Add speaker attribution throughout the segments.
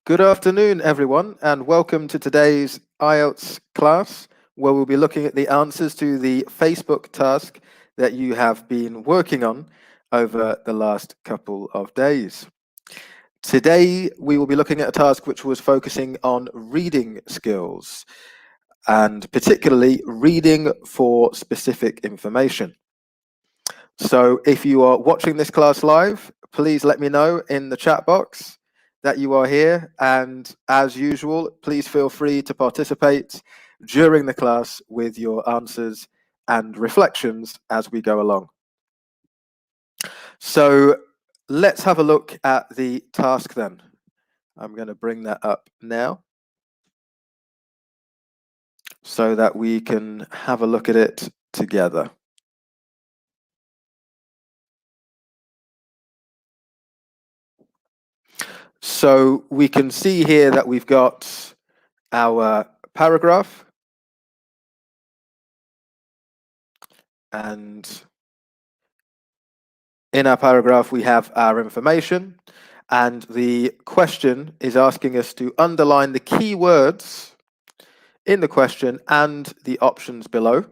Speaker 1: Good afternoon, everyone, and welcome to today's IELTS class, where we'll be looking at the answers to the Facebook task that you have been working on over the last couple of days. Today, we will be looking at a task which was focusing on reading skills, and particularly reading for specific information. So if you are watching this class live, please let me know in the chat box that you are here, and as usual, please feel free to participate during the class with your answers and reflections as we go along. So let's have a look at the task then. I'm going to bring that up now so that we can have a look at it together. So we can see here that we've got our paragraph, and in our paragraph we have our information, and the question is asking us to underline the key words in the question and the options below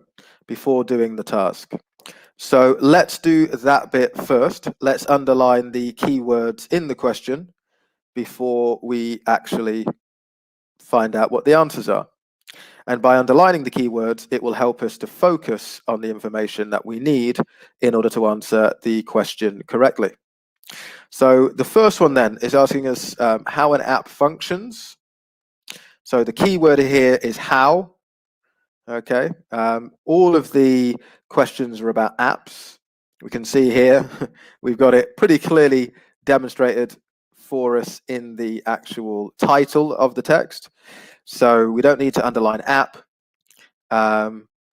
Speaker 1: before doing the task. So let's do that bit first. Let's underline the key words in the question before we actually find out what the answers are. And by underlining the keywords, it will help us to focus on the information that we need in order to answer the question correctly. So the first one then is asking us how an app functions. So the key word here is how. Okay, all of the questions are about apps. We can see here, we've got it pretty clearly demonstrated for us in the actual title of the text. So we don't need to underline app.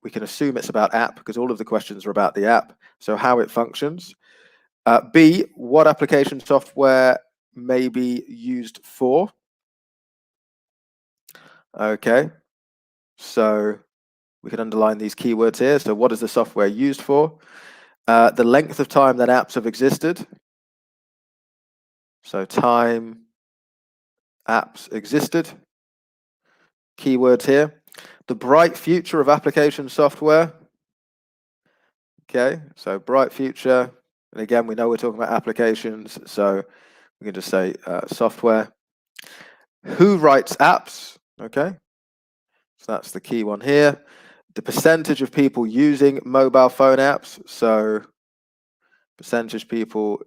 Speaker 1: We can assume it's about app because all of the questions are about the app. So how it functions. B, what application software may be used for. Okay, so we can underline these keywords here. So what is the software used for? The length of time that apps have existed. So time apps existed. Keywords here. The bright future of application software. Okay, so bright future. And again, we know we're talking about applications, so we can just say software. Who writes apps? Okay, so that's the key one here. The percentage of people using mobile phone apps. So percentage people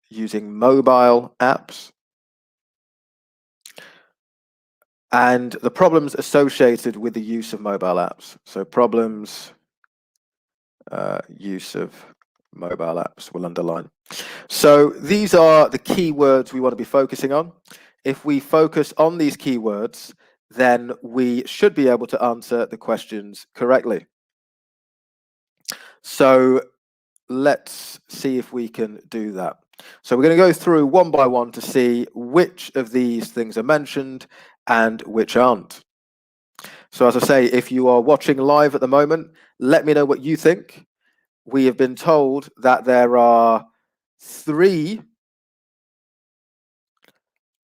Speaker 1: using mobile apps. And the problems associated with the use of mobile apps. So problems, use of mobile apps, we'll underline. So these are the key words we want to be focusing on. If we focus on these keywords, then we should be able to answer the questions correctly. So let's see if we can do that. So we're going to go through one by one to see which of these things are mentioned and which aren't. So as I say, if you are watching live at the moment, let me know what you think. We have been told that there are 3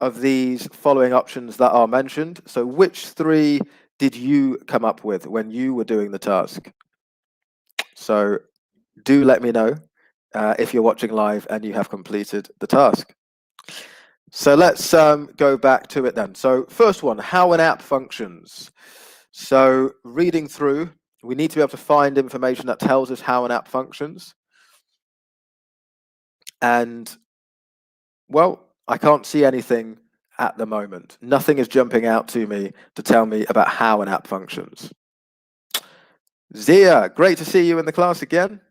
Speaker 1: of these following options that are mentioned. So which 3 did you come up with when you were doing the task? So do let me know if you're watching live and you have completed the task. So let's go back to it then. So first one, how an app functions. So reading through, we need to be able to find information that tells us how an app functions. And, well, I can't see anything at the moment. Nothing is jumping out to me to tell me about how an app functions. Zia, great to see you in the class again.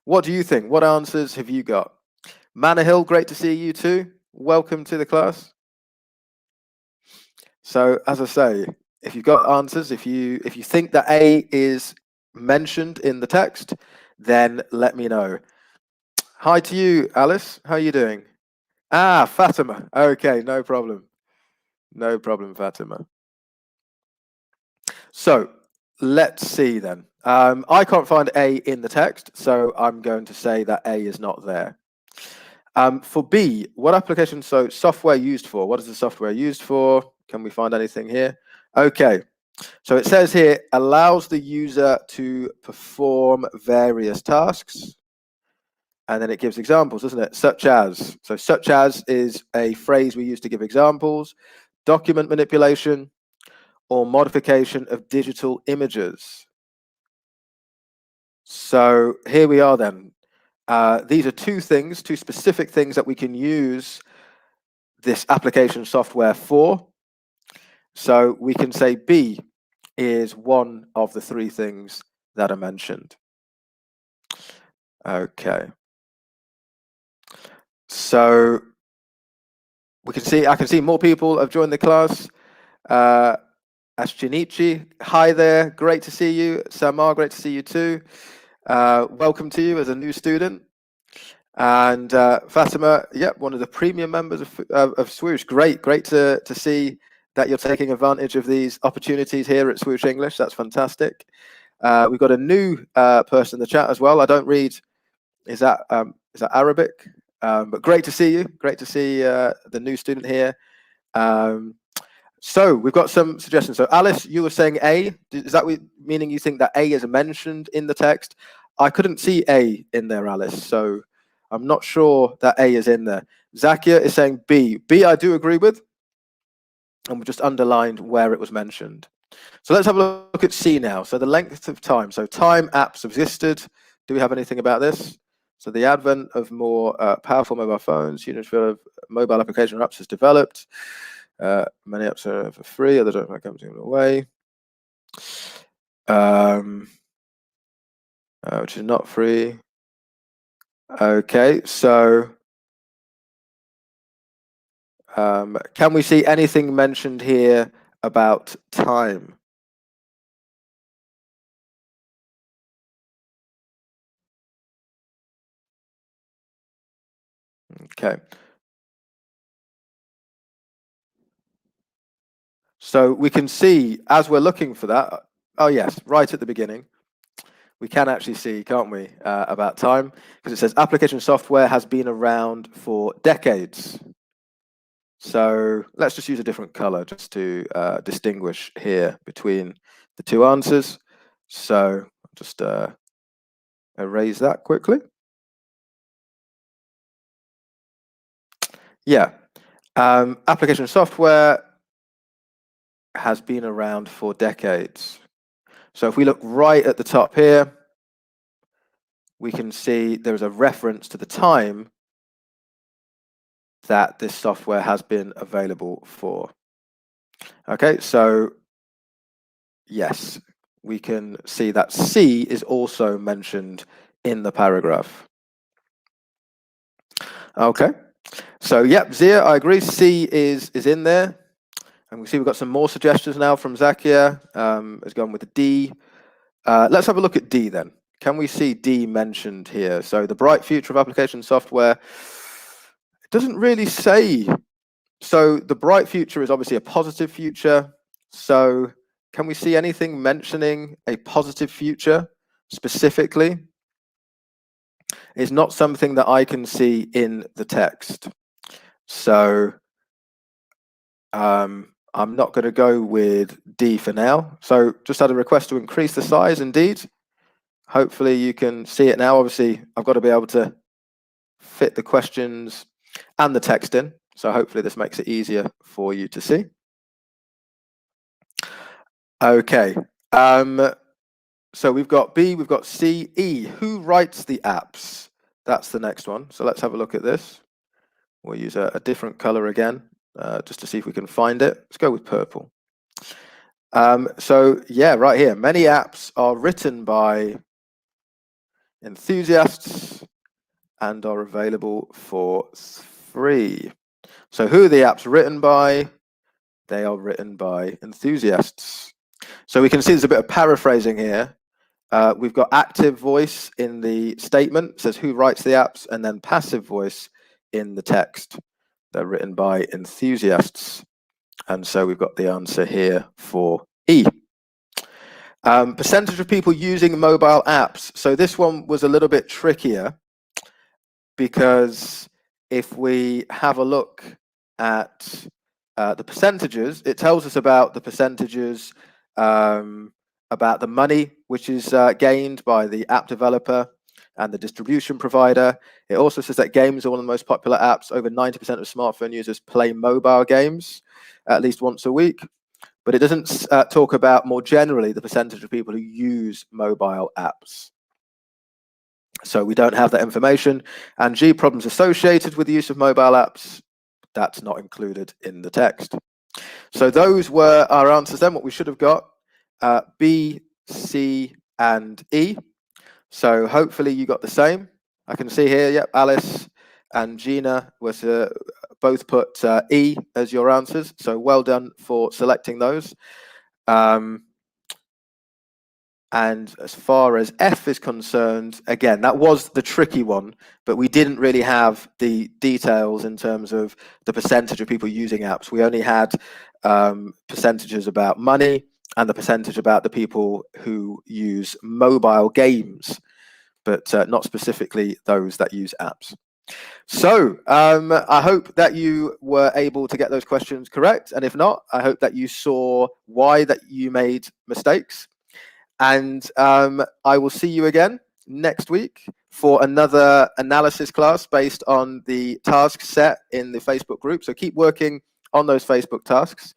Speaker 1: What do you think? What answers have you got? Manahill, great to see you too. Welcome to the class. So as I say, if you've got answers, if you think that A is mentioned in the text, then let me know. Hi to you, Alice. How are you doing? Ah, Fatima. Okay, no problem. No problem, Fatima. So let's see then. I can't find A in the text, so I'm going to say that A is not there. For B, what application? So software used for. What is the software used for? Can we find anything here? Okay. So it says here, allows the user to perform various tasks. And then it gives examples, doesn't it? Such as. So such as is a phrase we use to give examples. Document manipulation or modification of digital images. So here we are then. These are two specific things that we can use this application software for. So we can say B is one of the three things that are mentioned. Okay. So we can see, I can see more people have joined the class. Ashjinichi, hi there, great to see you. Samar, great to see you too. Welcome to you as a new student. And Fatima, yep, one of the premium members of Swoosh. Great to see that you're taking advantage of these opportunities here at Swoosh English. That's fantastic. We've got a new person in the chat as well. I don't read. Is that Arabic? But great to see you. Great to see the new student here. So we've got some suggestions. So Alice, you were saying A. Is that meaning you think that A is mentioned in the text? I couldn't see A in there, Alice. So I'm not sure that A is in there. Zakia is saying B. B, I do agree with. And we just underlined where it was mentioned. So let's have a look at C now. So the length of time. So time apps existed. Do we have anything about this? So the advent of more powerful mobile phones, units of mobile application apps has developed. Many apps are for free, others don't like coming away. Which is not free. Okay, so can we see anything mentioned here about time? Okay. So we can see, as we're looking for that, oh yes, right at the beginning, we can actually see, can't we, about time, because it says application software has been around for decades. So let's just use a different color just to distinguish here between the two answers. So just erase that quickly. Yeah, application software has been around for decades. So if we look right at the top here, we can see there's a reference to the time that this software has been available for. Okay, so yes, we can see that C is also mentioned in the paragraph. Okay, so yep, Zia, I agree, C is in there. And we see we've got some more suggestions now from Zakia, has gone with the D. Let's have a look at D then. Can we see D mentioned here? So the bright future of application software, it doesn't really say. So the bright future is obviously a positive future. So can we see anything mentioning a positive future specifically? It's not something that I can see in the text. So I'm not going to go with D for now. So just had a request to increase the size indeed. Hopefully you can see it now. Obviously, I've got to be able to fit the questions and the text in. So hopefully this makes it easier for you to see. Okay. So we've got B, we've got C, E. Who writes the apps? That's the next one. So let's have a look at this. We'll use a different color again, just to see if we can find it. Let's go with purple. So yeah, right here. Many apps are written by enthusiasts and are available for free. So who are the apps written by? They are written by enthusiasts. So we can see there's a bit of paraphrasing here. We've got active voice in the statement, it says who writes the apps, and then passive voice in the text. They're written by enthusiasts. And so we've got the answer here for E. Percentage of people using mobile apps. So this one was a little bit trickier because if we have a look at the percentages, it tells us about the percentages about the money which is gained by the app developer and the distribution provider. It also says that games are one of the most popular apps. Over 90% of smartphone users play mobile games at least once a week. But it doesn't talk about more generally the percentage of people who use mobile apps. So we don't have that information. And G, problems associated with the use of mobile apps, that's not included in the text. So those were our answers then, what we should have got, B, C, and E. So hopefully you got the same. I can see here, yep, Alice and Gina was both put E as your answers. So well done for selecting those. And as far as F is concerned, again, that was the tricky one, but we didn't really have the details in terms of the percentage of people using apps. We only had percentages about money and the percentage about the people who use mobile games, but not specifically those that use apps. So I hope that you were able to get those questions correct. And if not, I hope that you saw why that you made mistakes. And I will see you again next week for another analysis class based on the tasks set in the Facebook group. So keep working on those Facebook tasks.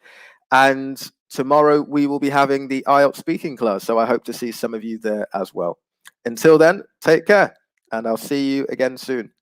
Speaker 1: And tomorrow we will be having the IELTS speaking class. So I hope to see some of you there as well. Until then, take care, and I'll see you again soon.